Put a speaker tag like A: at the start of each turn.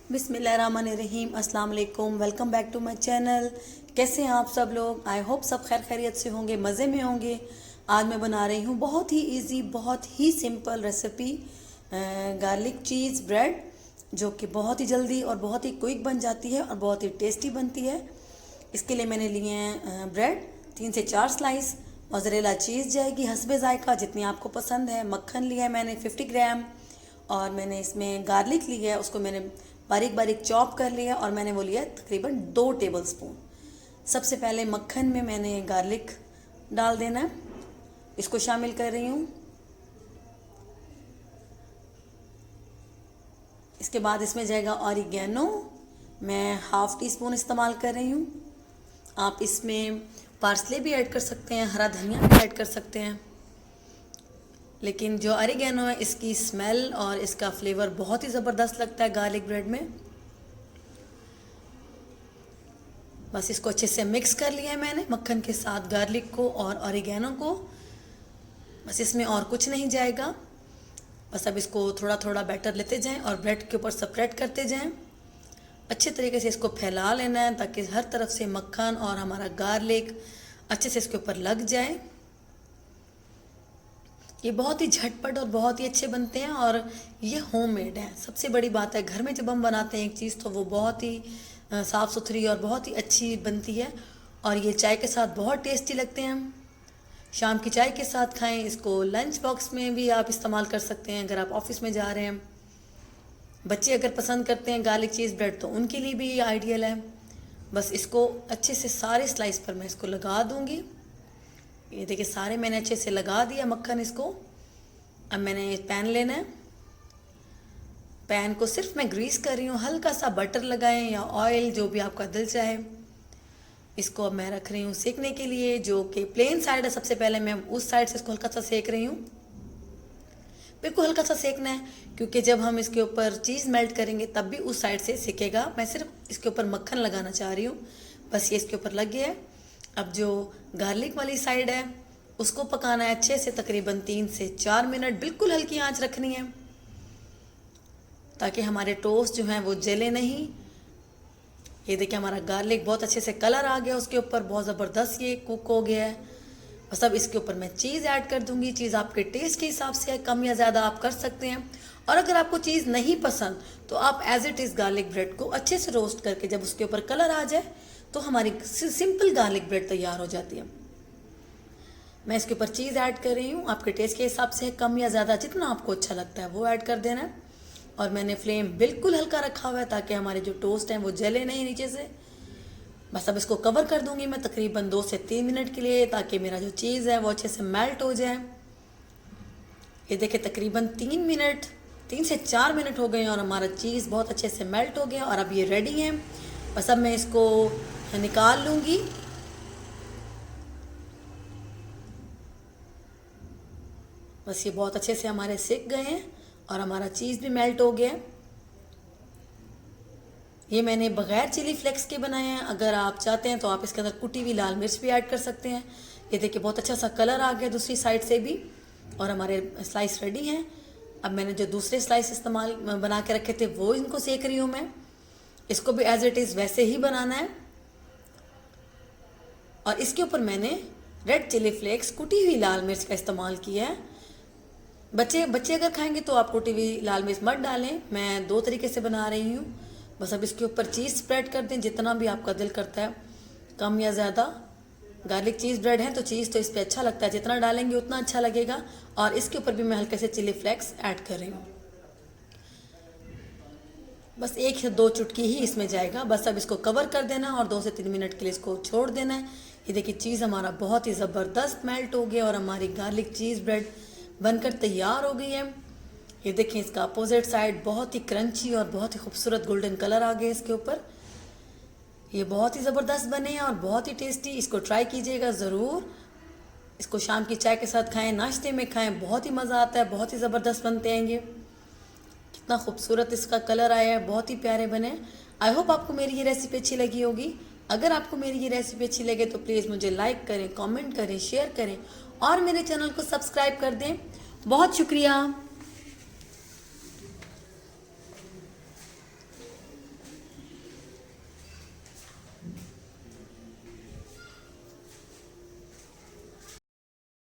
A: बिस्मिल्लाहिर्रहमानिर्रहीम, अस्सलाम वालेकुम। Welcome back to my channel. कैसे हैं आप सब लोग? आई होप सब खैर खैरियत से होंगे, मज़े में होंगे। आज मैं बना रही हूँ बहुत ही इजी, बहुत ही सिंपल रेसिपी, गार्लिक चीज़ ब्रेड, जो कि बहुत ही जल्दी और बहुत ही क्विक बन जाती है और बहुत ही टेस्टी बनती है। इसके लिए मैंने लिए हैं ब्रेड 3 से 4 स्लाइस, मोज़रेला चीज़ जाएगी हस्बे ज़ायका जितनी आपको पसंद है। मक्खन लिया है मैंने 50 ग्राम, और मैंने इसमें गार्लिक लिया है, उसको मैंने बारीक बारीक चॉप कर लिया और मैंने वो लिया तकरीबन 2 टेबल स्पून। सबसे पहले मक्खन में मैंने गार्लिक डाल देना है, इसको शामिल कर रही हूँ। इसके बाद इसमें जाएगा ऑरिगेनो, मैं हाफ़ टी स्पून इस्तेमाल कर रही हूँ। आप इसमें पार्सले भी ऐड कर सकते हैं, हरा धनिया भी ऐड कर सकते हैं, लेकिन जो ऑरिगेनो है इसकी स्मेल और इसका फ्लेवर बहुत ही ज़बरदस्त लगता है गार्लिक ब्रेड में। बस इसको अच्छे से मिक्स कर लिया है मैंने मक्खन के साथ, गार्लिक को और ऑरिगेनो को। बस इसमें और कुछ नहीं जाएगा। बस अब इसको थोड़ा थोड़ा बैटर लेते जाएं और ब्रेड के ऊपर स्प्रेड करते जाएं। अच्छे तरीके से इसको फैला लेना है ताकि हर तरफ से मक्खन और हमारा गार्लिक अच्छे से इसके ऊपर लग जाए। ये बहुत ही झटपट और बहुत ही अच्छे बनते हैं और ये होममेड है। सबसे बड़ी बात है, घर में जब हम बनाते हैं एक चीज़ तो वो बहुत ही साफ़ सुथरी और बहुत ही अच्छी बनती है, और ये चाय के साथ बहुत टेस्टी लगते हैं। शाम की चाय के साथ खाएं इसको, लंच बॉक्स में भी आप इस्तेमाल कर सकते हैं अगर आप ऑफिस में जा रहे हैं। बच्चे अगर पसंद करते हैं गार्लिक चीज़ ब्रेड तो उनके लिए भी ये आइडियल है। बस इसको अच्छे से सारे स्लाइस पर मैं इसको लगा दूँगी। ये देखिए सारे मैंने अच्छे से लगा दिया मक्खन इसको। अब मैंने पैन लेना है, पैन को सिर्फ मैं ग्रीस कर रही हूँ, हल्का सा बटर लगाएं या ऑयल, जो भी आपका दिल चाहे। इसको अब मैं रख रही हूँ सेकने के लिए, जो कि प्लेन साइड है। सबसे पहले मैं उस साइड से इसको हल्का सा सेक रही हूँ। बिल्कुल हल्का सा सेकना है क्योंकि जब हम इसके ऊपर चीज़ मेल्ट करेंगे तब भी उस साइड से सेकेगा। मैं सिर्फ इसके ऊपर मक्खन लगाना चाह रही हूँ, बस ये इसके ऊपर लग गया है। अब जो गार्लिक वाली साइड है उसको पकाना है अच्छे से, तकरीबन 3 से 4 मिनट। बिल्कुल हल्की आंच रखनी है ताकि हमारे टोस्ट जो हैं वो जले नहीं। ये देखिए हमारा गार्लिक बहुत अच्छे से कलर आ गया उसके ऊपर, बहुत ज़बरदस्त ये कुक हो गया है। बस अब इसके ऊपर मैं चीज़ ऐड कर दूंगी। चीज़ आपके टेस्ट के हिसाब से है, कम या ज़्यादा आप कर सकते हैं। और अगर आपको चीज़ नहीं पसंद तो आप as it is garlic bread को अच्छे से रोस्ट करके जब उसके ऊपर कलर आ जाए तो हमारी सिंपल गार्लिक ब्रेड तैयार हो जाती है। मैं इसके ऊपर चीज़ ऐड कर रही हूँ, आपके टेस्ट के हिसाब से कम या ज़्यादा जितना आपको अच्छा लगता है वो ऐड कर देना है। और मैंने फ्लेम बिल्कुल हल्का रखा हुआ है ताकि हमारे जो टोस्ट हैं वो जले नहीं नीचे से। बस अब इसको कवर कर दूंगी मैं तकरीबन 2 से 3 मिनट के लिए, ताकि मेरा जो चीज़ है वो अच्छे से मेल्ट हो जाए। ये देखिए तकरीबन 3 से 4 मिनट हो गए और हमारा चीज़ बहुत अच्छे से मेल्ट हो गया और अब ये रेडी है। बस अब मैं इसको निकाल लूँगी। बस ये बहुत अच्छे से हमारे सिक गए हैं और हमारा चीज़ भी मेल्ट हो गया है। ये मैंने बग़ैर चिली फ्लेक्स के बनाए हैं। अगर आप चाहते हैं तो आप इसके अंदर कुटी हुई लाल मिर्च भी ऐड कर सकते हैं। ये देखिए बहुत अच्छा सा कलर आ गया दूसरी साइड से भी, और हमारे स्लाइस रेडी हैं। अब मैंने जो दूसरे स्लाइस इस्तेमाल बना के रखे थे वो इनको सेक रही हूँ मैं। इसको भी एज इट इज़ वैसे ही बनाना है। और इसके ऊपर मैंने रेड चिली फ्लेक्स, कुटी हुई लाल मिर्च का इस्तेमाल किया है। बच्चे अगर खाएंगे तो आप कुटी हुई लाल मिर्च मत डालें, मैं 2 तरीके से बना रही हूँ। बस अब इसके ऊपर चीज़ स्प्रेड कर दें जितना भी आपका दिल करता है, कम या ज़्यादा। गार्लिक चीज़ ब्रेड है तो चीज़ तो इस पर अच्छा लगता है, जितना डालेंगे उतना अच्छा लगेगा। और इसके ऊपर भी मैं हल्के से चिली फ्लेक्स ऐड कर रही हूँ। बस 1 या 2 चुटकी ही इसमें जाएगा। बस अब इसको कवर कर देना और 2 से 3 मिनट के लिए इसको छोड़ देना है। ये देखिए चीज़ हमारा बहुत ही ज़बरदस्त मेल्ट हो गया और हमारी गार्लिक चीज़ ब्रेड बनकर तैयार हो गई है। ये देखें इसका अपोजिट साइड बहुत ही क्रंची और बहुत ही खूबसूरत गोल्डन कलर आ गया इसके ऊपर। ये बहुत ही ज़बरदस्त बने हैं और बहुत ही टेस्टी। इसको ट्राई कीजिएगा ज़रूर। इसको शाम की चाय के साथ खाएं, नाश्ते में खाएं, बहुत ही मज़ा आता है। बहुत ही ज़बरदस्त बनते हैं ये। कितना खूबसूरत इसका कलर आया है, बहुत ही प्यारे बने। आई होप आपको मेरी ये रेसिपी अच्छी लगी होगी। अगर आपको मेरी ये रेसिपी अच्छी लगे तो प्लीज़ मुझे लाइक करें, कमेंट करें, शेयर करें और मेरे चैनल को सब्सक्राइब कर दें। बहुत शुक्रिया।